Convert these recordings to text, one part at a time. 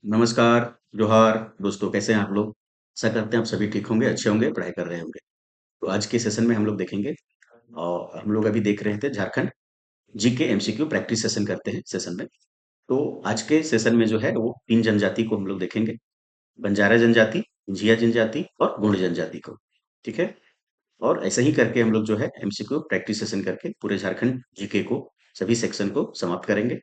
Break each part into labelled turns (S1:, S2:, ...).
S1: नमस्कार, जोहार, दोस्तों कैसे हैं आप लोग? आशा करते हैं आप सभी ठीक होंगे, अच्छे होंगे, पढ़ाई कर रहे होंगे। तो आज के सेशन में हम लोग देखेंगे और हम लोग अभी देख रहे थे Jharkhand GK MCQ practice session करते हैं सेशन में। तो आज के सेशन में जो है वो 3 जनजाति को हम लोग देखेंगे, बंजारा जनजाति, झिया जनजाति और गोंड जनजाति को, ठीक है? और ऐसे ही करके हम लोग जो है एमसीक्यू प्रैक्टिस सेशन करके पूरे झारखंड जीके को, सभी सेक्शन को समाप्त करेंगे।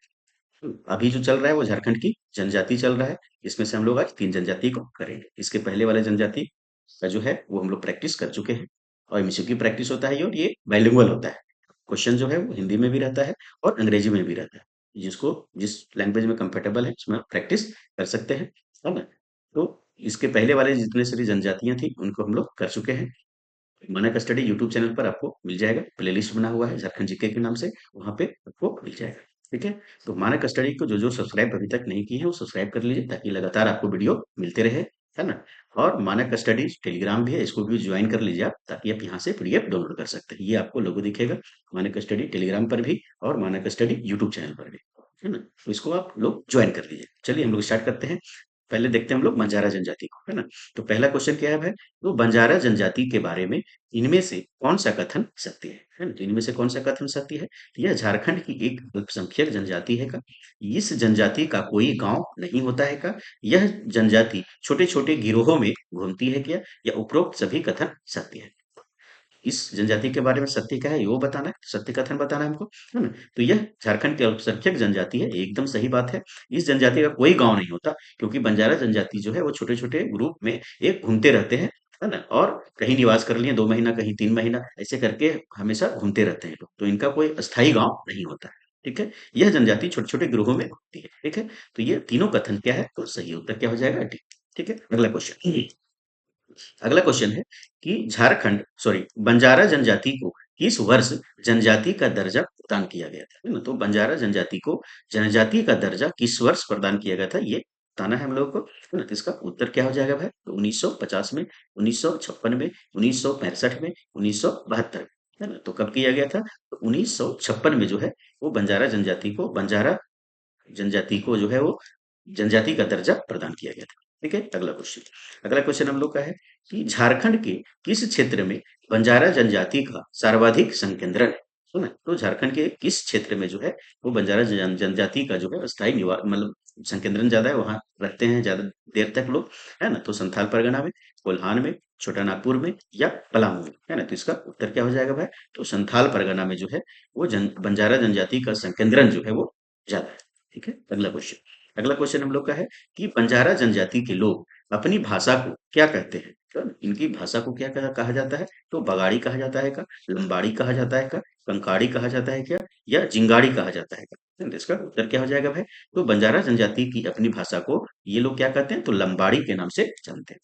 S1: अभी जो चल रहा है वो झारखंड की जनजाति चल रहा है। इसमें से हम लोग आज 3 जनजाति को करेंगे। इसके पहले वाले जनजाति का जो है वो हम लोग प्रैक्टिस कर चुके हैं और एमसीक्यू प्रैक्टिस होता है ये और ये बाइलिंगुअल होता है। क्वेश्चन जो है वो हिंदी में भी रहता है और अंग्रेजी में भी रहता है। जिसको जिस लैंग्वेज में कंफर्टेबल है उसमें प्रैक्टिस कर सकते हैं, है ना? तो इसके पहले वाले जितने सारी जनजातियां थी उनको हम लोग कर चुके हैं। मानक स्टडी यूट्यूब चैनल पर आपको मिल जाएगा, प्लेलिस्ट बना हुआ है झारखंड जीके के नाम से, वहां पे आपको मिल जाएगा। ठीक है, तो मानक स्टडी को जो जो सब्सक्राइब अभी तक नहीं किए हैं वो सब्सक्राइब कर लीजिए ताकि लगातार आपको वीडियो मिलते रहे, है ना? और मानक स्टडी टेलीग्राम भी है, इसको भी ज्वाइन कर लीजिए आप ताकि आप यहाँ से पीडीएफ डाउनलोड कर सकते हैं। ये आपको लोगो दिखेगा, मानक स्टडी टेलीग्राम पर भी और मानक स्टडी यूट्यूब चैनल पर भी, है ना? तो इसको आप लोग ज्वाइन कर लीजिए। चलिए हम लोग स्टार्ट करते हैं। पहले देखते हैं हम लोग बंजारा जनजाति को, है ना? तो पहला क्वेश्चन क्या है भाई? तो बंजारा जनजाति के बारे में इनमें से कौन सा कथन सत्य है ना? तो इनमें से कौन सा कथन सत्य है? यह झारखंड की एक अल्पसंख्यक जनजाति है का? इस जनजाति का कोई गांव नहीं होता है का? यह जनजाति छोटे छोटे गिरोहों में घूमती है क्या? या उपरोक्त सभी कथन सत्य है? इस जनजाति के बारे में सत्य क्या है ये वो बताना है, सत्य कथन बताना है हमको, है ना? तो यह झारखंड की अल्पसंख्यक जनजाति है, एकदम सही बात है। इस जनजाति का कोई गांव नहीं होता क्योंकि बंजारा जनजाति जो है वो छोटे छोटे ग्रुप में एक घूमते रहते हैं, है ना? और कहीं निवास कर लिए 2 महीना, कहीं 3 महीना, ऐसे करके हमेशा घूमते रहते हैं लोग, तो इनका कोई अस्थायी गांव नहीं होता है। ठीक है, यह जनजाति छोटे छोटे गिरोहों में घूमती है। ठीक है, तो ये तीनों कथन क्या है? तो सही उत्तर क्या हो जाएगा? डी। ठीक है, अगला क्वेश्चन। अगला क्वेश्चन है कि झारखंड सॉरी बंजारा जनजाति को किस वर्ष जनजाति का दर्जा प्रदान किया गया था, है ना? तो बंजारा जनजाति को जनजाति का दर्जा किस वर्ष प्रदान किया गया था ये बताना है हम लोगों को, है ना? तो इसका उत्तर क्या हो जाएगा भाई? तो 1950 में, 1956 में, 1965 में, 1972 में, है ना? तो कब किया गया था? तो 1956 में जो है वो बंजारा जनजाति को जो है वो जनजाति का दर्जा प्रदान किया गया था। ठीक है, अगला क्वेश्चन। अगला क्वेश्चन हम लोग का है कि झारखंड के किस क्षेत्र में बंजारा जनजाति का सर्वाधिक संकेंद्रण है? सुना? तो झारखंड के किस क्षेत्र में जो है वो बंजारा जनजाति का जो है स्थायी निवास मतलब संकेंद्रण ज्यादा है, वहां रहते हैं ज्यादा देर तक लोग, है ना? तो संथाल परगना में, कोल्हान में, छोटा नागपुर में या पलामू में, है ना? तो इसका उत्तर क्या हो जाएगा भाई? तो संथाल परगना में जो है वो बंजारा जनजाति का संकेंद्रण जो है वो ज्यादा है। ठीक है, अगला क्वेश्चन। अगला क्वेश्चन हम लोग का है कि बंजारा जनजाति के लोग अपनी भाषा को क्या कहते हैं? तो इनकी भाषा को क्या कहा जाता है? तो बगाड़ी कहा जाता है का? लंबाड़ी कहा जाता है का? कंकाड़ी कहा जाता है क्या? या जिंगाड़ी कहा जाता है का? तो इसका उत्तर क्या हो जाएगा भाई? तो बंजारा जनजाति की अपनी भाषा को ये लोग क्या कहते हैं? तो लंबाड़ी के नाम से जानते हैं।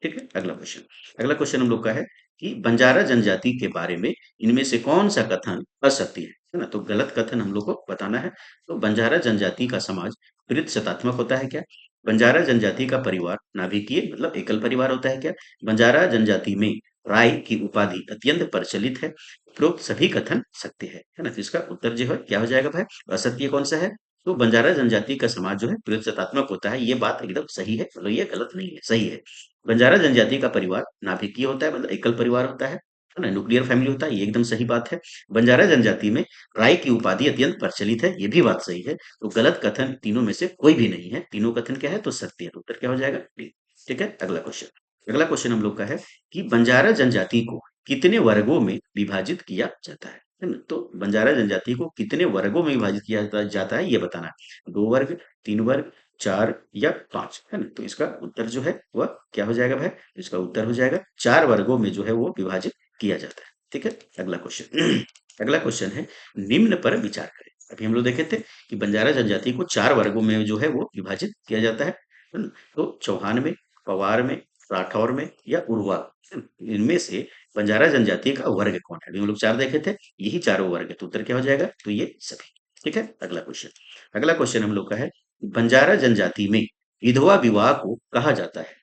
S1: ठीक है, अगला क्वेश्चन। अगला क्वेश्चन हम लोग का है कि बंजारा जनजाति के बारे में इनमें से कौन सा कथन असत्य है ना? तो गलत कथन हम लोग को बताना है। तो बंजारा जनजाति का समाज सतात्मक होता है क्या? बंजारा जनजाति का परिवार नाभिकीय मतलब एकल परिवार होता है क्या? बंजारा जनजाति में राय की उपाधि अत्यंत प्रचलित है। उपरोक्त सभी कथन सत्य है ना? तो इसका उत्तर जो है क्या हो जाएगा भाई? असत्य कौन सा है? तो बंजारा जनजाति का समाज जो है सतात्मक होता है, ये बात एकदम सही है, मतलब ये गलत नहीं है, सही है। बंजारा जनजाति का परिवार नाभिकीय होता है मतलब एकल परिवार होता है ना? न्यूक्लियर फैमिली होता है, ये एकदम सही बात है। बंजारा जनजाति में राय की उपाधि अत्यंत प्रचलित है, ये भी बात सही है। तो गलत कथन तीनों में से कोई भी नहीं है, तीनों कथन क्या है? तो सत्य है। तो उत्तर क्या हो जाएगा? डी। ठीक है, अगला क्वेश्चन। अगला क्वेश्चन हम लोग का है कि बंजारा जनजाति को कितने वर्गों में विभाजित किया जाता है ना? तो बंजारा जनजाति को कितने वर्गों में विभाजित किया जाता है ये बताना है। 2 वर्ग, 3 वर्ग, 4 या 5, है ना? तो इसका उत्तर जो है वह क्या हो जाएगा भाई? इसका उत्तर हो जाएगा 4 वर्गों में जो है वो विभाजित किया जाता है। ठीक है, अगला क्वेश्चन। अगला क्वेश्चन है निम्न पर विचार करें। अभी हम लोग देखे थे कि बंजारा जनजाति को 4 वर्गों में जो है वो विभाजित किया जाता है ना? तो चौहान में, पवार में, राठौर में या उर्वा, है ना? इनमें से बंजारा जनजाति का वर्ग कौन है? अभी हम लोग 4 देखे थे, यही चारों वर्ग है। तो उत्तर क्या हो जाएगा? तो ये सभी। ठीक है, अगला क्वेश्चन। अगला क्वेश्चन हम लोग का है बंजारा जनजाति में विधवा विवाह को कहा जाता है।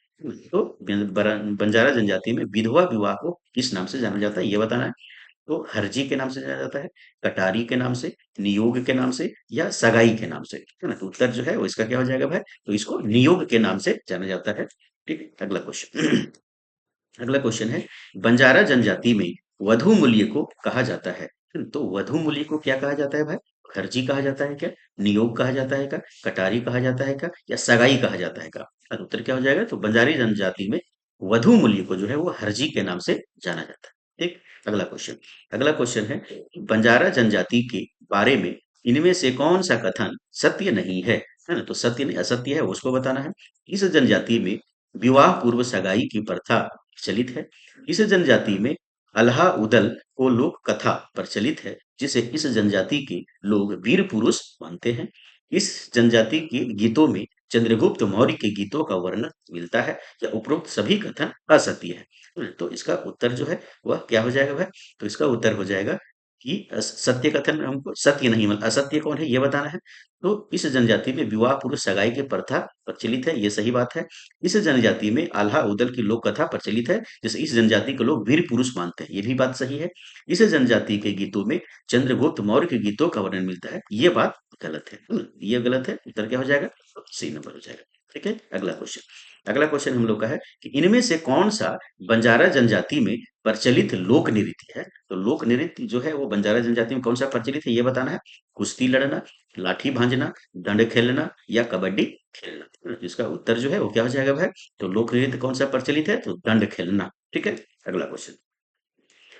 S1: तो बंजारा जनजाति में विधवा विवाह को किस नाम से जाना जाता है ये बताना है। तो हरजी के नाम से जाना जाता है, कटारी के नाम से, नियोग के नाम से या सगाई के नाम से, है ना? तो उत्तर जो है वो इसका क्या हो जाएगा भाई? तो इसको नियोग के नाम से जाना जाता है। ठीक है, अगला क्वेश्चन। अगला क्वेश्चन है, बंजारा जनजाति में वधु मूल्य को कहा जाता है। तो वधु मूल्य को क्या कहा जाता है भाई? खर्ची कहा जाता है क्या? नियोग कहा जाता है क्या? कटारी कहा जाता है क्या? या सगाई कहा जाता है क्या? उत्तर क्या हो जाएगा? तो बंजारी जनजाति में वधु मूल्य को जो है वो हरजी के नाम से जाना जाता है। ठीक। अगला क्वेश्चन। अगला क्वेश्चन है, बंजारा जनजाति के बारे में इनमें से कौन सा कथन सत्य नहीं है ना? तो सत्य नहीं, असत्य है उसको बताना है। इस जनजाति में विवाह पूर्व सगाई की प्रथा प्रचलित है। इस जनजाति में अल्हा उदल को लोक कथा प्रचलित है, जिसे इस जनजाति के लोग वीर पुरुष मानते हैं। इस जनजाति के गीतों में चंद्रगुप्त मौर्य के गीतों का वर्णन मिलता है, या उपरोक्त सभी कथन असत्य है। तो इसका उत्तर जो है वह क्या हो जाएगा भाई? तो इसका उत्तर हो जाएगा कि सत्य कथन हमको सत्य नहीं, मतलब असत्य कौन है ये बताना है। तो इस जनजाति में विवाह पूर्व सगाई की प्रथा प्रचलित है, ये सही बात है। इस जनजाति में आल्हा उदल की लोक कथा प्रचलित है, जिसे इस जनजाति के लोग वीर पुरुष मानते हैं, ये भी बात सही है। इस जनजाति के गीतों में चंद्रगुप्त मौर्य के गीतों का वर्णन मिलता है, ये बात गलत है। ये गलत है, उत्तर क्या हो जाएगा? तो सी नंबर हो जाएगा। ठीक है, अगला क्वेश्चन। अगला क्वेश्चन हम लोग का है कि इनमें से कौन सा बंजारा जनजाति में प्रचलित लोक नृत्य है? तो लोक नृत्य जो है वो बंजारा जनजाति में कौन सा प्रचलित है ये बताना है। कुश्ती लड़ना, लाठी भांजना, दंड खेलना या कबड्डी खेलना। इसका उत्तर जो है वो क्या हो जाएगा भाई? तो लोक नृत्य कौन सा प्रचलित है? तो दंड खेलना। ठीक है, अगला क्वेश्चन।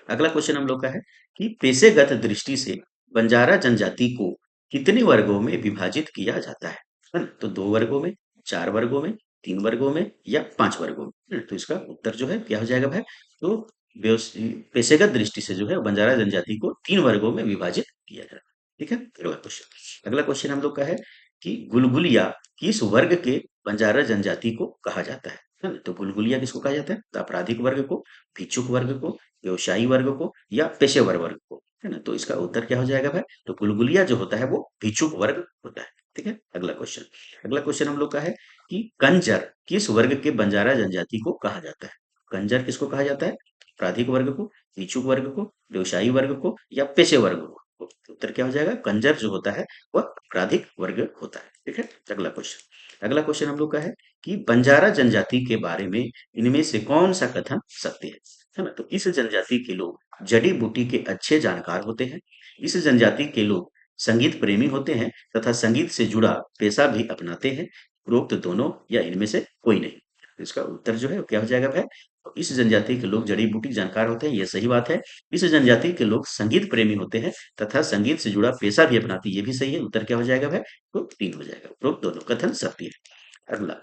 S1: अगला क्वेश्चन हम लोग का है कि पेशेगत दृष्टि से बंजारा जनजाति को कितने वर्गों में विभाजित किया जाता है ना? तो 2 वर्गों में, 4 वर्गों में, 3 वर्गों में या 5 वर्गों में, है ना? तो इसका उत्तर जो है क्या हो जाएगा भाई? तो पेशेगत दृष्टि से जो है बंजारा जनजाति को 3 वर्गों में विभाजित किया जाता है। ठीक है, अगला क्वेश्चन। अगला क्वेश्चन हम लोग का है कि गुलगुलिया किस वर्ग के बंजारा जनजाति को कहा जाता है ना? तो गुलगुलिया किसको कहा जाता है? तो आपराधिक वर्ग को, भिक्षुक वर्ग को, व्यवसायी वर्ग को या पेशेवर वर्ग को, है ना? तो इसका उत्तर क्या हो जाएगा भाई? तो गुलगुलिया जो होता है वो भिक्षुक वर्ग होता है। ठीक है, अगला क्वेश्चन। अगला क्वेश्चन हम लोग का है कि कंजर किस वर्ग के बंजारा जनजाति को कहा जाता है? कंजर किसको कहा जाता है? आपराधिक वर्ग को, भिक्षुक वर्ग को, व्यवसायी वर्ग को या पेशे वर्ग को? तो उत्तर क्या हो जाएगा? कंजर जो होता है वह आपराधिक वर्ग होता है। ठीक है, अगला क्वेश्चन। अगला क्वेश्चन हम लोग का है कि बंजारा जनजाति के बारे में इनमें से कौन सा कथन सत्य है ना? तो इस जनजाति के लोग जड़ी बूटी के अच्छे जानकार होते हैं। इस जनजाति के लोग संगीत प्रेमी होते हैं तथा संगीत से जुड़ा पेशा भी अपनाते हैं। उपरोक्त दोनों या इनमें से कोई नहीं। तो इसका उत्तर जो है वो क्या हो जाएगा भाई? तो इस जनजाति के लोग जड़ी बूटी जानकार होते हैं, ये सही बात है। इस जनजाति के लोग संगीत प्रेमी होते हैं तथा संगीत से जुड़ा पेशा भी अपनाते हैं, ये भी सही है। उत्तर क्या हो जाएगा भाई? तो 3 हो जाएगा। उपरोक्त दोनों कथन सत्य है। अगला,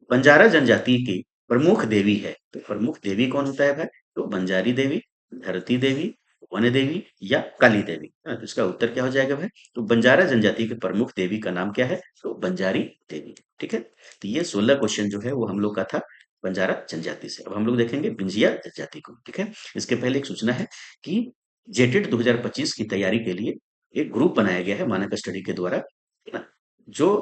S1: बंजारा जनजाति की प्रमुख देवी है। तो प्रमुख देवी कौन होता है भाई? तो बंजारी देवी, धरती देवी, वन देवी या काली देवी। तो इसका उत्तर क्या हो जाएगा भाई? तो बंजारा जनजाति की प्रमुख देवी का नाम क्या है? तो बंजारी देवी। ठीक है, तो ये 16 क्वेश्चन जो है वो हम लोग का था बंजारा जनजाति से। अब हम लोग देखेंगे बिंजिया जनजाति को। ठीक है, इसके पहले एक सूचना है कि जेटेट 2025 की तैयारी के लिए एक ग्रुप बनाया गया है मानक स्टडी के द्वारा, है ना? जो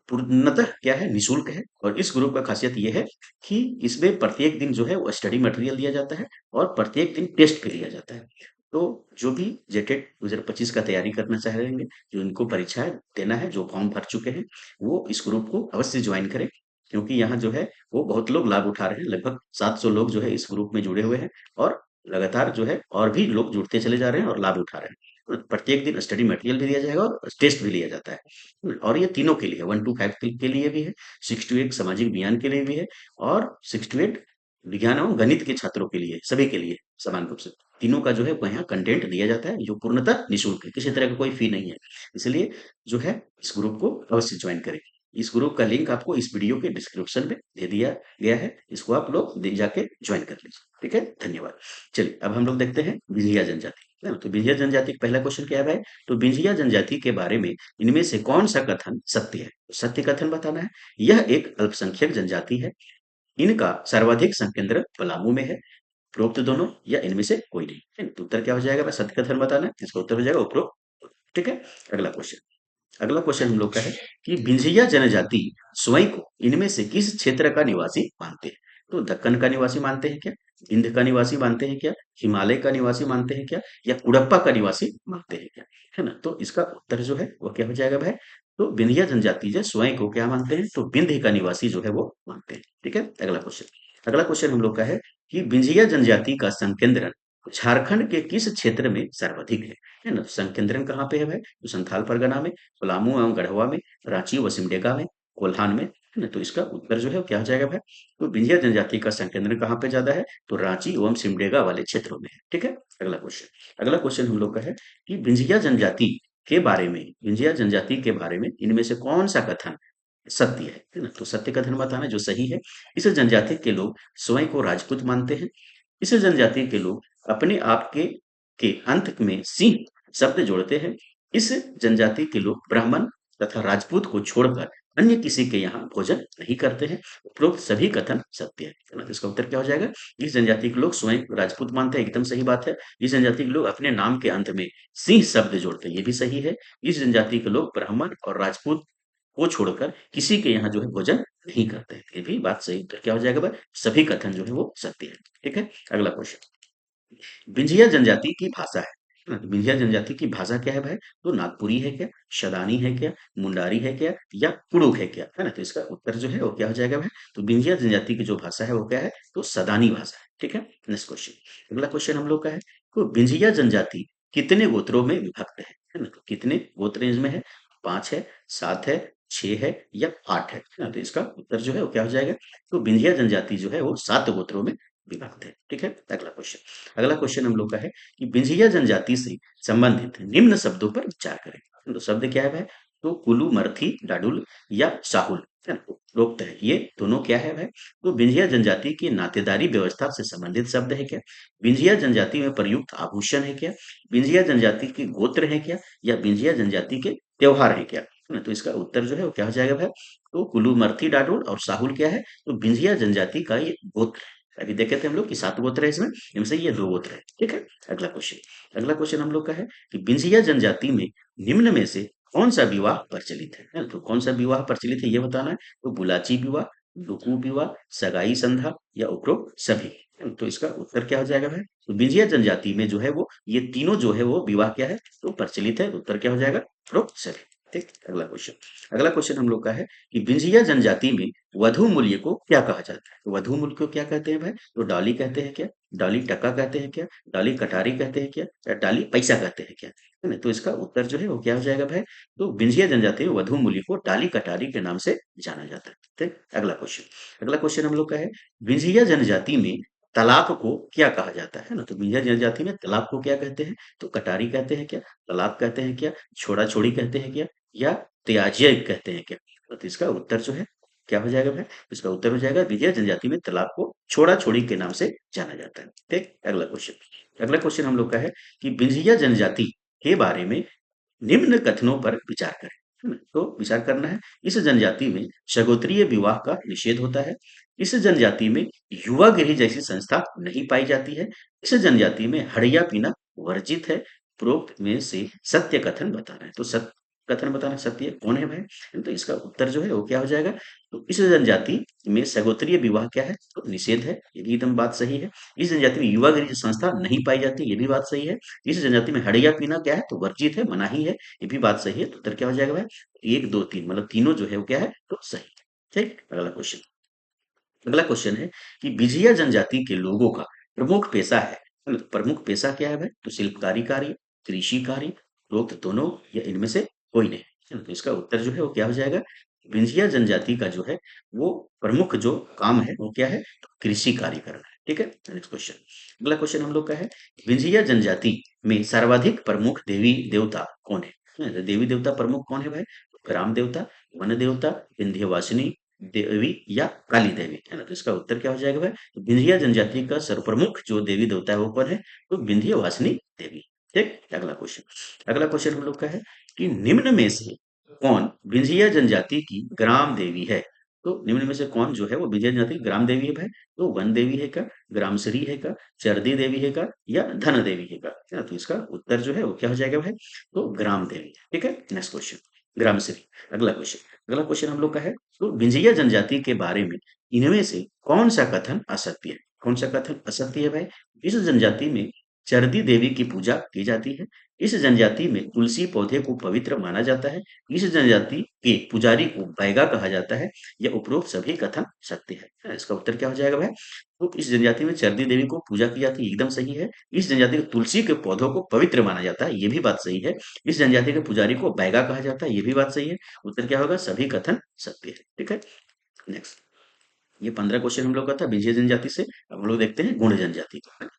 S1: पूर्णतः क्या है, निशुल्क है। और इस ग्रुप का खासियत ये है कि इसमें प्रत्येक दिन जो है वो स्टडी मटेरियल दिया जाता है और प्रत्येक दिन टेस्ट भी लिया जाता है। तो जो भी जेटेट 2025 का तैयारी करना चाह रहे हैं, जो इनको परीक्षाएं देना है, जो फॉर्म भर चुके हैं, वो इस ग्रुप को अवश्य ज्वाइन करें, क्योंकि यहाँ जो है वो बहुत लोग लाभ उठा रहे हैं। लगभग 700 लोग जो है इस ग्रुप में जुड़े हुए हैं और लगातार जो है और भी लोग जुड़ते चले जा रहे हैं और लाभ उठा रहे हैं। प्रत्येक दिन स्टडी मटेरियल भी दिया जाएगा और टेस्ट भी लिया जाता है। और ये तीनों के लिए 1 to 5 के लिए भी है, 6 to 8 सामाजिक विज्ञान के लिए भी है और 6 to 8 विज्ञान एवं गणित के छात्रों के लिए, सभी के लिए समान रूप से तीनों का जो है यहाँ कंटेंट दिया जाता है, जो पूर्णतः निःशुल्क है, किसी तरह का कोई फी नहीं है। इसलिए जो है इस ग्रुप को अवश्य ज्वाइन करें। इस ग्रुप का लिंक आपको इस वीडियो के डिस्क्रिप्शन में दे दिया गया है, इसको आप लोग जाके ज्वाइन कर लीजिए। ठीक है, धन्यवाद। चलिए अब हम लोग देखते हैं बिंजिया जनजाति, है ना? तो बिंजिया जनजाति का पहला क्वेश्चन क्या है भाई? तो बिंजिया जनजाति के बारे में इनमें से कौन सा कथन सत्य है? तो सत्य कथन बताना है। यह एक अल्पसंख्यक जनजाति है। इनका सर्वाधिक संकेंद्र पलामू में है। उपरोक्त दोनों या इनमें से कोई नहीं, है ना? तो उत्तर क्या हो जाएगा भाई? सत्य कथन बताना है, इसका उत्तर हो जाएगा उपरोक्त। ठीक है, अगला क्वेश्चन। अगला क्वेश्चन हम लोग का है कि बिंजिया जनजाति स्वयं को इनमें से किस क्षेत्र का निवासी मानते हैं? तो दक्कन का निवासी मानते हैं क्या? विंध्य का निवासी मानते हैं क्या, हिमालय का निवासी मानते हैं क्या, या कुड़प्पा का निवासी मानते हैं क्या, है ना। तो इसका उत्तर जो है वो क्या हो जाएगा भाई, तो विंध्य जनजाति जो स्वयं को क्या मानते हैं, तो विंध्य का निवासी जो है वो मानते हैं। ठीक है, अगला क्वेश्चन हम लोग का है कि विंध्य जनजाति का संकेंद्रण झारखंड के किस क्षेत्र में सर्वाधिक है ना। संकेंद्रण कहाँ पे है भाई, तो संथाल परगना में, पलामू एवं गढ़वा में, रांची व सिमडेगा में, कोल्हान में, है ना। तो इसका उत्तर जो है वो क्या हो जाएगा भाई, तो विंध्य जनजाति का संकेंद्रण कहाँ पे ज्यादा है, तो रांची एवं सिमडेगा वाले क्षेत्रों में है। ठीक है, अगला क्वेश्चन हम लोग का है कि विंध्य जनजाति के बारे में इनमें से कौन सा कथन सत्य है ना। तो सत्य कथन बताना जो सही है, इस जनजाति के लोग स्वयं को राजपूत मानते हैं। इस जनजाति के लोग अपने आप के अंत में सिंह शब्द जोड़ते हैं। इस जनजाति के लोग ब्राह्मण तथा राजपूत को छोड़कर अन्य किसी के यहाँ भोजन नहीं करते हैं। उपरोक्त सभी कथन सत्य है ना। तो इसका उत्तर क्या हो जाएगा, इस जनजाति के लोग स्वयं राजपूत मानते हैं, एकदम सही बात है। इस जनजाति के लोग अपने नाम के अंत में सिंह शब्द जोड़ते हैं, ये भी सही है। इस जनजाति के लोग ब्राह्मण और राजपूत को छोड़कर किसी के यहाँ जो है भोजन नहीं करते हैं, ये भी बात सही। उत्तर क्या हो जाएगा भाई, सभी कथन जो है वो सत्य है। ठीक है, अगला क्वेश्चन, विंध्य जनजाति की भाषा है ना। तो विंध्य जनजाति की भाषा क्या है भाई, तो नागपुरी है क्या, शदानी है क्या, मुंडारी है क्या, या कुड़ुक है क्या, है ना। तो इसका उत्तर जो है वो क्या हो जाएगा भाई, तो विंध्य जनजाति की जो भाषा है वो क्या है, तो सदानी भाषा है। ठीक है, नेक्स्ट क्वेश्चन, अगला क्वेश्चन हम लोग का है, तो विंध्य जनजाति कितने गोत्रों में विभक्त है ना। तो कितने गोत्र इसमें है, 5 है, 7 है, 6 है, या 8 है ना। तो इसका उत्तर जो है वो क्या हो जाएगा, तो विंध्य जनजाति जो है वो 7 गोत्रों में विभक्त है। ठीक है, अगला क्वेश्चन हम लोग का है कि बिंझिया जनजाति से संबंधित निम्न शब्दों पर विचार करें। तो शब्द क्या है भाई, तो कुलू, मर्थी, डाडुल या साहुल, है ना। उपरोक्त है, ये दोनों क्या है भाई, तो बिंझिया जनजाति की नातेदारी व्यवस्था से संबंधित शब्द है क्या, बिंझिया जनजाति में प्रयुक्त आभूषण है क्या, बिंझिया जनजाति के गोत्र है क्या, या बिंझिया जनजाति के त्योहार है क्या, है ना। तो इसका उत्तर जो है वो क्या हो जाएगा भाई, तो कुलू, मर्थी, डाडुल और साहुल क्या है, तो बिंझिया जनजाति का ये गोत्र है। अभी देखे थे हम लोग कि 7 गोत्र है इसमें, इनमें से ये 2 गोत्र है। ठीक है, अगला क्वेश्चन हम लोग का है कि बिंझिया जनजाति में निम्न में से कौन सा विवाह प्रचलित है ना। तो कौन सा विवाह प्रचलित है ये बताना है, तो बुलाची विवाह, लुकू विवाह, सगाई संधा, या उपरोक्त सभी, है ना? तो इसका उत्तर क्या हो जाएगा भाई, तो बिंझिया जनजाति में जो है वो ये तीनों जो है वो विवाह क्या है, तो प्रचलित है। तो उत्तर क्या हो जाएगा, उपरोक्त सभी। ठीक, अगला क्वेश्चन हम लोग का है कि बिंझिया जनजाति में वधु मूल्य को क्या कहा जाता है। तो वधु मूल्य को क्या कहते हैं भाई, तो डॉली कहते हैं क्या, डॉली टका कहते हैं क्या, डॉली कटारी कहते हैं क्या, या डॉली पैसा कहते हैं क्या, है ना। तो इसका उत्तर जो है वो क्या हो जाएगा भाई, तो बिंझिया जनजाति में वधु मूल्य को डाली कटारी के नाम से जाना जाता है। ठीक, अगला क्वेश्चन हम लोग का है, बिंझिया जनजाति में तालाब को क्या कहा जाता है ना। तो बिंझिया जनजाति में तालाब को क्या कहते हैं, तो कटारी कहते हैं क्या, तालाब कहते हैं क्या, छोड़ा छोड़ी कहते हैं क्या, या त्याज्य कहते हैं क्या। तो इसका उत्तर जो है क्या हो जाएगा भाई, इसका उत्तर हो जाएगा विजय जनजाति में तालाब को छोड़ा छोड़ी के नाम से जाना जाता है। ठीक, अगला क्वेश्चन हम लोग का है कि बिंझिया जनजाति के बारे में निम्न कथनों पर विचार करें, है ना। तो विचार करना है, इस जनजाति में सगोत्रीय विवाह का निषेध होता है। इस जनजाति में युवा गृह जैसी संस्था नहीं पाई जाती है। इस जनजाति में हड़िया पीना वर्जित है। उपरोक्त में से सत्य कथन बताना है। तो सत्य कथन बताना, सत्य कौन है भाई, तो इसका उत्तर जो है वो क्या हो जाएगा, तो इस जनजाति में सगोत्रीय विवाह क्या है, तो निषेध है, ये भी एकदम बात सही है। इस जनजाति में युवा गृह संस्था नहीं पाई जाती, ये भी बात सही है। इस जनजाति में हड़िया पीना क्या है, तो वर्जित है, मनाही है, ये भी बात सही है। तो उत्तर क्या हो जाएगा भाई, 1 2 3 मतलब तीनों जो है वो क्या है, तो सही है। ठीक, अगला क्वेश्चन है कि बिझिया जनजाति के लोगों का प्रमुख पेशा है ना। तो प्रमुख पेशा क्या है भाई, तो शिल्पकारी कार्य, कृषि कार्य, उपरोक्त दोनों, या इनमें से कोई नहीं, है ना। तो इसका उत्तर जो है वो क्या हो जाएगा, बिंझिया जनजाति का जो है वो प्रमुख जो काम है वो क्या है, तो कृषि कार्य करना है। ठीक है, नेक्स्ट क्वेश्चन, अगला क्वेश्चन हम लोग का है, बिंझिया जनजाति में सर्वाधिक प्रमुख देवी देवता कौन है। तो देवी देवता प्रमुख कौन है भाई, तो ग्राम देवता, वन देवता, विंध्यवासिनी देवी, या काली देवी, है ना। तो इसका उत्तर क्या हो जाएगा भाई, तो विंध्य जनजाति का सर्वप्रमुख जो देवी देवता है वो कौन है, तो विंध्यवासिनी देवी। ठीक, अगला क्वेश्चन हम लोग का है कि निम्न में से कौन विंध्य जनजाति की ग्राम देवी है। तो निम्न में से कौन जो है वो विंध्य जनजाति की ग्राम देवी है भाई, तो वन देवी है क्या, ग्रामश्री है क्या, चरदी देवी है क्या, या धन देवी है क्या, है ना। तो इसका उत्तर जो है वो क्या हो जाएगा भाई, तो ग्राम देवी। ठीक है, नेक्स्ट क्वेश्चन, ग्रामश्री। अगला क्वेश्चन हम लोग का है, तो विंझिया जनजाति के बारे में इनमें से कौन सा कथन असत्य है। कौन सा कथन असत्य है भाई? इस जनजाति में चरदी देवी की पूजा की जाती है। इस जनजाति में तुलसी पौधे को पवित्र माना जाता है। इस जनजाति के पुजारी को बैगा कहा जाता है। या उपरोक्त सभी कथन सत्य है। इसका उत्तर क्या हो जाएगा भाई? तो इस जनजाति में चरदी देवी को पूजा की जाती है, एकदम सही है। इस जनजाति के तुलसी के पौधों को पवित्र माना जाता है, ये भी बात सही है। इस जनजाति के पुजारी को बैगा कहा जाता है, ये भी बात सही है। उत्तर क्या होगा? सभी कथन सत्य है। ठीक है, नेक्स्ट। ये 15 क्वेश्चन हम लोग का था विजय जनजाति से। अब हम लोग देखते हैं गुण जनजाति का, है ना?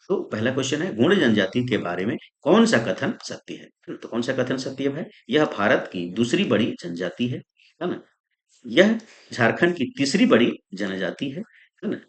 S1: तो पहला क्वेश्चन है, गुण जनजाति के बारे में कौन सा कथन सत्य है? तो कौन सा कथन सत्य है? यह भारत की दूसरी बड़ी जनजाति है ना? यह झारखंड की तीसरी बड़ी जनजाति है ना?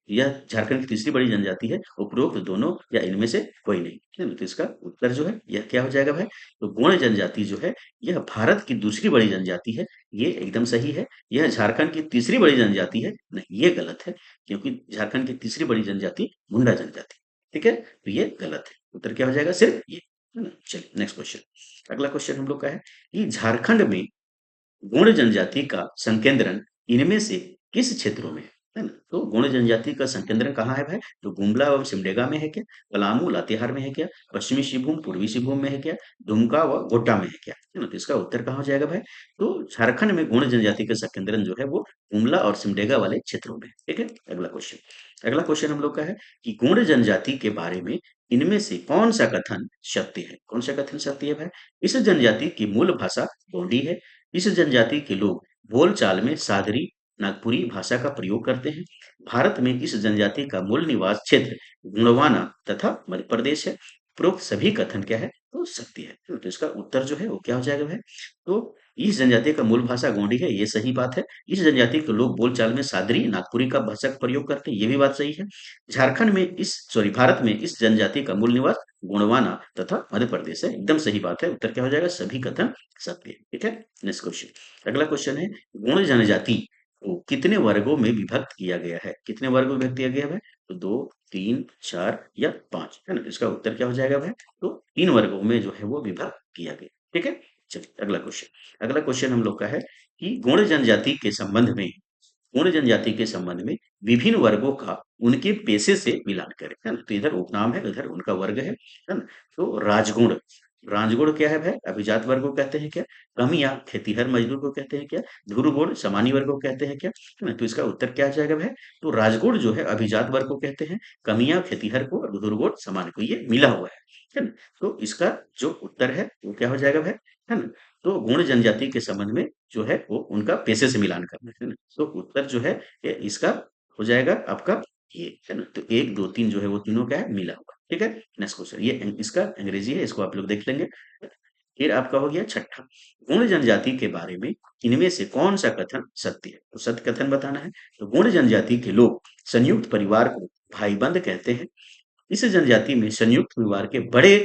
S1: यह झारखंड की तीसरी बड़ी जनजाति है। उपरोक्त दोनों या इनमें से कोई नहीं, है ना? तो इसका उत्तर जो है यह क्या हो जाएगा भाई? तो गोंड जनजाति जो है यह भारत की दूसरी बड़ी जनजाति है, ये एकदम सही है। यह झारखंड की तीसरी बड़ी जनजाति है, नहीं ये गलत है, क्योंकि झारखंड की तीसरी बड़ी जनजाति मुंडा जनजाति। ठीक है, तो ये गलत है। उत्तर क्या हो जाएगा? सिर्फ ये, है ना? चलिए नेक्स्ट क्वेश्चन। अगला क्वेश्चन हम लोग का है कि झारखंड में गोंड जनजाति का संकेंद्रण इनमें से किस क्षेत्रों में है ना? तो गोंड जनजाति का संकेंद्रण कहाँ है भाई? तो गुमला एवं सिमडेगा में है क्या? पलामू लातेहार में है क्या? पश्चिमी सिंहभूम पूर्वी सिंहभूम में है क्या? दुमका व गोड्डा में है क्या? है ना? तो इसका उत्तर कहाँ हो जाएगा भाई? तो झारखंड में गोंड जनजाति का संकेंद्रण जो है वो गुमला और सिमडेगा वाले क्षेत्रों में है। ठीक है, अगला क्वेश्चन। अगला क्वेश्चन हम लोग का है कि गोंड जनजाति के बारे में इनमें से कौन सा कथन सत्य है? कौन सा कथन सत्य है भाई? इस जनजाति की मूल भाषा गोंडी है। इस जनजाति के लोग बोलचाल में सादरी नागपुरी भाषा का प्रयोग करते हैं। भारत में इस जनजाति का मूल निवास क्षेत्र गुणवाना तथा मध्य प्रदेश है। उपरोक्त सभी कथन क्या है? तो सत्य है। तो इसका उत्तर जो है वो क्या हो जाएगा भाई? तो इस जनजाति का मूल भाषा गोंडी है, ये सही बात है। इस जनजाति के लोग बोलचाल में सादरी नागपुरी का भाषा का प्रयोग करते हैं, ये भी बात सही है। झारखंड में इस सॉरी भारत में इस जनजाति का मूल निवास गुणवाना तथा मध्य प्रदेश है, एकदम सही बात है। उत्तर क्या हो जाएगा? सभी कथन सत्य है। ठीक है, नेक्स्ट क्वेश्चन। अगला क्वेश्चन है, गुण जनजाति को कितने वर्गों में विभक्त किया गया है? कितने वर्गों में विभक्त किया गया है? तो 2, 3, 4 या 5, है ना? इसका उत्तर क्या हो जाएगा भाई? तो 3 वर्गों में जो है वो विभक्त किया गया। ठीक है, चलिए अगला क्वेश्चन। अगला क्वेश्चन हम लोग का है कि गुण जनजाति के संबंध में, पूर्ण जनजाति के संबंध में विभिन्न वर्गों का उनके पेशे से मिलान करें, है ना? तो इधर उपनाम है, उधर उनका वर्ग है ना? तो राजगुण, राजगुण क्या है भाई? अभिजात वर्ग को कहते हैं क्या? कमियां खेतीहर मजदूर को कहते हैं क्या? धुरगुण सामान्य वर्ग को कहते हैं क्या? है ना? तो इसका उत्तर क्या आ जाएगा भाई? तो राजगुण जो है अभिजात वर्ग को कहते हैं, कमियां खेतीहर को और धुरगुण सामान्य को, ये मिला हुआ है ना? तो इसका जो उत्तर है वो क्या हो जाएगा भाई? है ना? तो गुण जनजाति के संबंध में जो है वो उनका पेशे से मिलान करना है ना? तो उत्तर जो है ये इसका हो जाएगा आपका ये, है ना? तो 1, 2, 3 जो है वो तीनों क्या है? मिला हुआ। ठीक है, नेक्स्ट क्वेश्चन। ये इसका अंग्रेजी है, इसको आप लोग देख लेंगे। फिर आपका हो गया छठा, गुण जनजाति के बारे में इनमें से कौन सा कथन सत्य है? तो सत्य कथन बताना है। तो गुण जनजाति के लोग संयुक्त परिवार को भाईबंद कहते हैं। इस जनजाति में संयुक्त परिवार के बड़े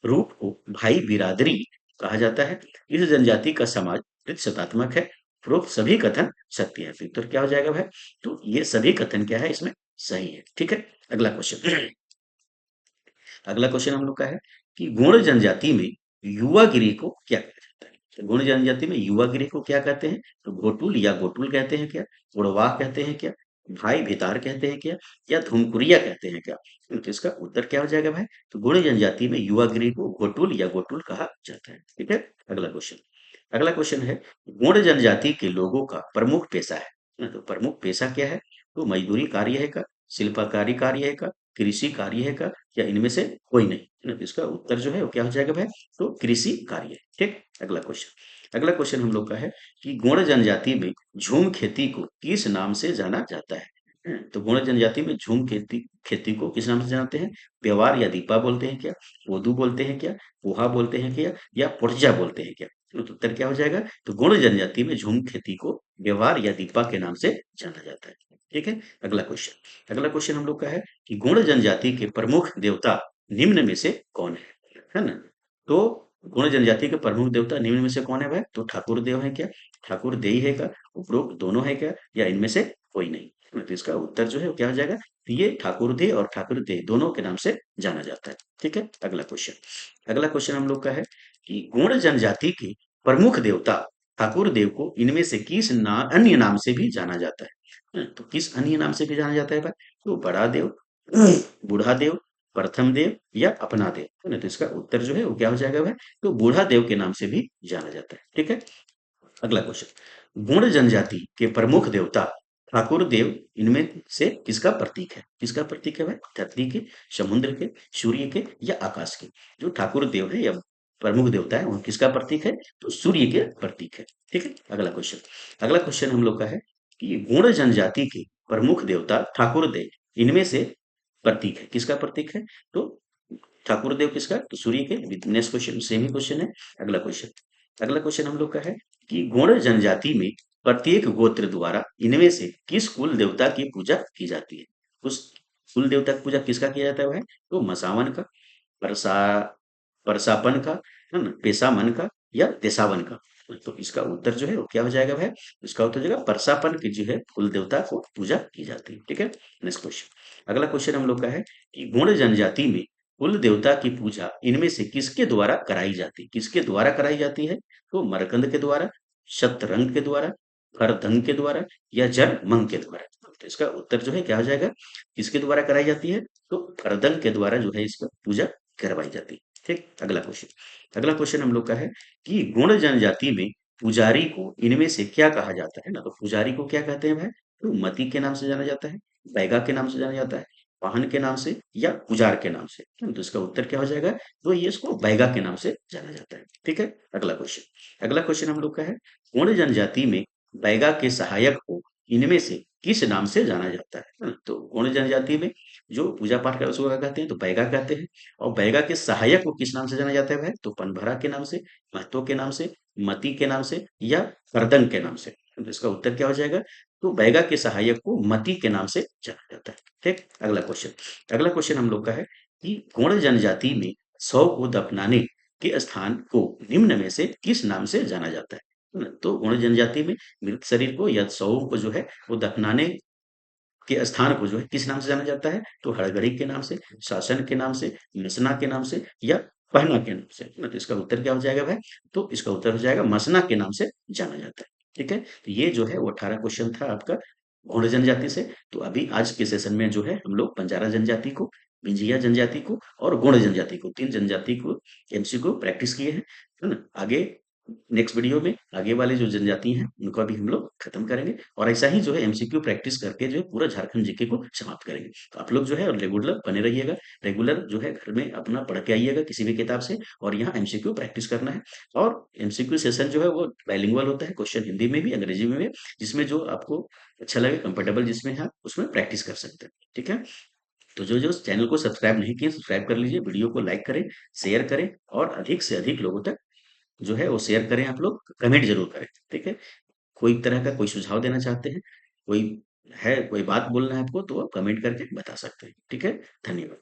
S1: रूप को भाई बिरादरी कहा जाता है। इस जनजाति का समाज प्रतिशतात्मक है। उपरोक्त सभी कथन सत्य है। फिर तो क्या हो जाएगा भाई? तो ये सभी कथन क्या है इसमें? सही है। ठीक है, अगला क्वेश्चन। अगला क्वेश्चन हम लोग का है कि गुण जनजाति में युवागिरी को क्या कहा जाता है? तो गुण जनजाति में युवागिरी को क्या कहते हैं? तो घोटुल या गोटुल कहते हैं क्या? उड़वाह कहते हैं क्या? भाई भितार कहते हैं क्या? या धुमकुरिया कहते हैं क्या? तो इसका उत्तर क्या हो जाएगा भाई? तो गुण जनजाति में युवागिरी को घोटुल या गोटुल कहा जाता है। ठीक है, अगला क्वेश्चन। अगला क्वेश्चन है, गुण जनजाति के लोगों का प्रमुख पेशा है। तो प्रमुख पेशा क्या है? तो मजदूरी कार्य है का? शिल्पकारी कार्य है का? कृषि कार्य है का? या इनमें से कोई नहीं, है ना? तो इसका उत्तर जो है वो क्या हो जाएगा भाई? तो कृषि कार्य है। ठीक, अगला क्वेश्चन। अगला क्वेश्चन हम लोग का है कि गुण जनजाति में झूम खेती को किस नाम से जाना जाता है? तो गुण जनजाति में झूम खेती खेती को किस नाम से जानते हैं? व्यवहार या दीपा बोलते हैं क्या? वोदू बोलते हैं क्या? पोहा बोलते हैं क्या? या पुर्जा बोलते हैं क्या? तो उत्तर क्या हो जाएगा? तो गुण जनजाति में झूम खेती को व्यवहार या दीपा के नाम से जाना जाता है। ठीक है, अगला क्वेश्चन। अगला क्वेश्चन हम लोग का है कि गुण जनजाति के प्रमुख देवता निम्न में से कौन है ना? तो गुण जनजाति के प्रमुख देवता निम्न में से कौन है भाई? तो ठाकुर देव है क्या? ठाकुर देई है क्या? उपरोक्त दोनों है क्या? या इनमें से कोई नहीं? तो इसका उत्तर जो है वो क्या हो जाएगा? तो ये ठाकुर दे और ठाकुर दे दोनों के नाम से जाना जाता है। ठीक है, अगला क्वेश्चन। अगला क्वेश्चन हम लोग का है कि गुण जनजाति के प्रमुख देवता ठाकुर देव को इनमें से किस अन्य नाम से भी जाना जाता है? तो किस अन्य नाम से भी जाना जाता है भाई? तो बड़ा देव, बूढ़ा देव, प्रथम देव या अपना देव, है ना? तो इसका उत्तर जो है वो क्या हो जाएगा भाई? तो बूढ़ा देव के नाम से भी जाना जाता है। ठीक है। अगला क्वेश्चन, गुण जनजाति के प्रमुख देवता ठाकुर देव इनमें से किसका प्रतीक है? किसका प्रतीक है भाई? धरती के, समुद्र के, सूर्य के या आकाश के? जो ठाकुर देव है या प्रमुख देवता है वो किसका प्रतीक है? तो सूर्य के प्रतीक है। ठीक है। अगला क्वेश्चन हम लोग का है कि गुण जनजाति के प्रमुख देवता ठाकुर देव इनमें से प्रतीक है, किसका प्रतीक है? तो ठाकुर देव किसका? तो सूर्य के। नेक्स्ट क्वेश्चन सेम ही क्वेश्चन है। अगला क्वेश्चन अगला क्वेश्चन हम लोग का है कि गौड़ जनजाति में प्रत्येक गोत्र द्वारा इनमें से किस कुल देवता की पूजा की जाती है? उस कुल देवता की पूजा किसका किया जाता है वह? तो मसावन का, परसा परसापन का, है ना, पेशावन का या देसावन का? तो इसका उत्तर जो है वो क्या हो जाएगा भाई? इसका उत्तर हो जाएगा परसापन की जो है कुल देवता को पूजा की जाती है। ठीक है। नेक्स्ट क्वेश्चन अगला क्वेश्चन हम लोग का है कि गुण जनजाति में कुल देवता की पूजा इनमें से किसके द्वारा कराई जाती है? किसके द्वारा कराई जाती है? तो मरकंद के द्वारा, शतरंग के द्वारा, हरदंग के द्वारा या जरमंग के द्वारा? तो इसका उत्तर जो है क्या हो जाएगा? किसके द्वारा कराई जाती है? तो हरदंग के द्वारा जो है इसका पूजा करवाई जाती है। ठीक। अगला क्वेश्चन हम लोग का है कि गुण जनजाति में पुजारी को इनमें से क्या कहा जाता है ना? तो पुजारी को क्या कहते हैं भाई? तो मती के नाम से जाना जाता है, बैगा के नाम से जाना जाता है, वाहन के नाम से या पुजार के नाम से? तो इसका उत्तर क्या हो जाएगा? तो ये इसको बैगा के नाम से जाना जाता है। ठीक है। अगला क्वेश्चन हम लोग का है गुण जनजाति में बैगा के सहायक को इनमें से किस नाम से जाना जाता है ना? तो गुण जनजाति में जो पूजा पाठ कर उसको क्या कहते हैं? तो बैगा कहते हैं। और बैगा के सहायक को किस नाम से जाना जाता है भाई? तो पनभरा के नाम से, महतो के नाम से, मती के नाम से या हरदंग के नाम से? तो इसका उत्तर क्या हो जाएगा? तो बैगा के सहायक को मती के नाम से जाना जाता है। ठीक। अगला क्वेश्चन हम लोग का है कि गौड़ जनजाति में शव को दफनाने के स्थान को निम्न में से किस नाम से जाना जाता है ना? तो गौड़ जनजाति में मृत शरीर को या शव को जो है वो दफनाने के स्थान को जो है किस नाम से जाना जाता है? तो हड़गड़ी के नाम से, शासन के नाम से, मसना के नाम से या पहना के नाम से? ना, तो इसका उत्तर क्या हो जाएगा भाई? तो इसका उत्तर हो जाएगा मसना के नाम से जाना जाता है। ठीक है। तो ये जो है वो 18 क्वेश्चन था आपका गौड़ जनजाति से। तो अभी आज के सेशन में जो है हम लोग बंजारा जनजाति को, बिंजिया जनजाति को और गौड़ जनजाति को, 3 जनजाति को एमसीक्यू प्रैक्टिस किए हैं, है ना? आगे नेक्स्ट वीडियो में आगे वाले जो जनजाति हैं उनको भी हम लोग खत्म करेंगे और ऐसा ही जो है एमसीक्यू प्रैक्टिस करके जो है पूरा झारखंड जीके को समाप्त करेंगे। तो आप लोग जो है रेगुलर बने रहिएगा, रेगुलर जो है घर में अपना पढ़ के आइएगा किसी भी किताब से और यहाँ एमसीक्यू प्रैक्टिस करना है। और एमसीक्यू सेशन जो है वो बाइलिंगुअल होता है, क्वेश्चन हिंदी में भी अंग्रेजी में भी, जिसमें जो आपको अच्छा लगे, कंफर्टेबल जिसमें है उसमें प्रैक्टिस कर सकते हैं। ठीक है। तो जो जो चैनल को सब्सक्राइब नहीं किए सब्सक्राइब कर लीजिए, वीडियो को लाइक करें, शेयर करें और अधिक से अधिक लोगों तक जो है वो शेयर करें। आप लोग कमेंट जरूर करें। ठीक है। कोई तरह का कोई सुझाव देना चाहते हैं, कोई है, कोई बात बोलना है आपको तो आप कमेंट करके बता सकते हैं। ठीक है। धन्यवाद।